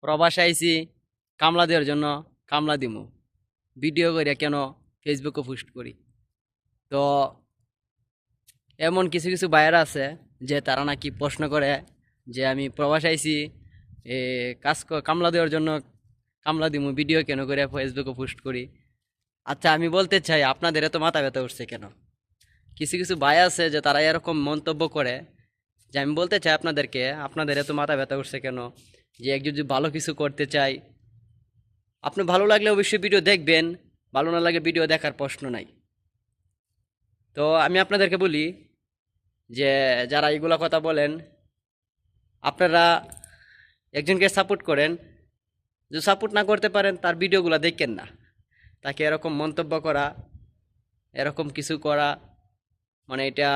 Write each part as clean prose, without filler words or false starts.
প্রবাসে আইছি কামলা দেওয়ার জন্য, কামলা দিমু ভিডিও করে কেন ফেসবুকে পোস্ট করি। তো এমন কিছু কিছু বাইরে আছে যে তারা নাকি প্রশ্ন করে যে আমি প্রবাসে আইছি এ কামলা দেওয়ার জন্য, কামলা দিমু ভিডিও কেন করে ফেসবুকে পোস্ট করি। আচ্ছা, আমি বলতে চাই আপনাদের এত মাথা ব্যথা উঠছে কেন? কিছু কিছু ভাই আছে যে তারা এরকম মন্তব্য করে, যে আমি বলতে চাই আপনাদেরকে, আপনাদের এত মাথা ব্যথা উঠছে কেন? যে একজন যদি ভালো কিছু করতে চাই, আপনি ভালো লাগলে অবশ্যই ভিডিও দেখবেন, ভালো না লাগে ভিডিও দেখার প্রশ্ন নাই। তো আমি আপনাদেরকে বলি যে যারা এগুলা কথা বলেন, আপনারা একজনকে সাপোর্ট করেন, যদি সাপোর্ট না করতে পারেন তার ভিডিওগুলো দেখেন না। তাকে এরকম মন্তব্য করা, এরকম কিছু করা, মানে এটা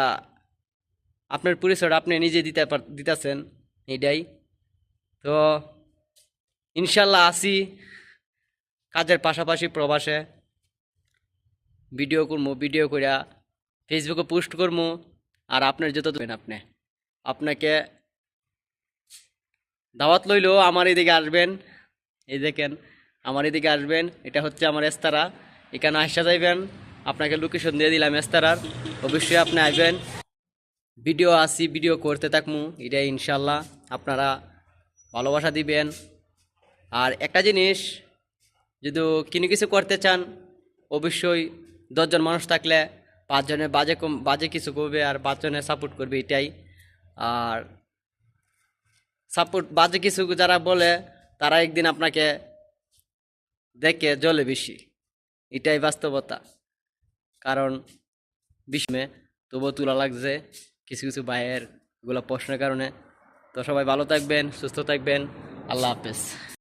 আপনার পরিচয়টা আপনি নিজে দিতেছেন, এটাই। তো ইনশাল্লাহ আসি কাজের পাশাপাশি প্রবাসে ভিডিও করবো, ভিডিও কইরা ফেসবুকে পোস্ট করবো। আর আপনার যত দেবেন আপনাকে দাওয়াত লইলেও আমার এদিকে আসবেন। এই দেখেন, আমার এদিকে আসবেন, এটা হচ্ছে আমার এস্তারা। এখানে আসা যাইবেন, আপনাকে লোকেশন দিয়ে দিলাম এস্তারার, অবশ্যই আপনি আসবেন। ভিডিও আসি, ভিডিও করতে থাকবো, এটাই ইনশাল্লাহ। আপনারা ভালোবাসা দিবেন। আর একটা জিনিস, যদি কিনে কিছু করতে চান, অবশ্যই 10জন মানুষ থাকলে 5জনের বাজে কিছু করবে আর 5জনের সাপোর্ট করবে, এটাই। আর সাপোর্ট বাজে কিছু যারা বলে, তারা একদিন আপনাকে দেখে জ্বলে বেশি, এটাই বাস্তবতা। কারণ বিস্মে তবুও তুলা লাগছে কিছু কিছু ভাইয়ের এগুলো প্রশ্নের কারণে। তো সবাই ভালো থাকবেন, সুস্থ থাকবেন, আল্লাহ হাফেজ।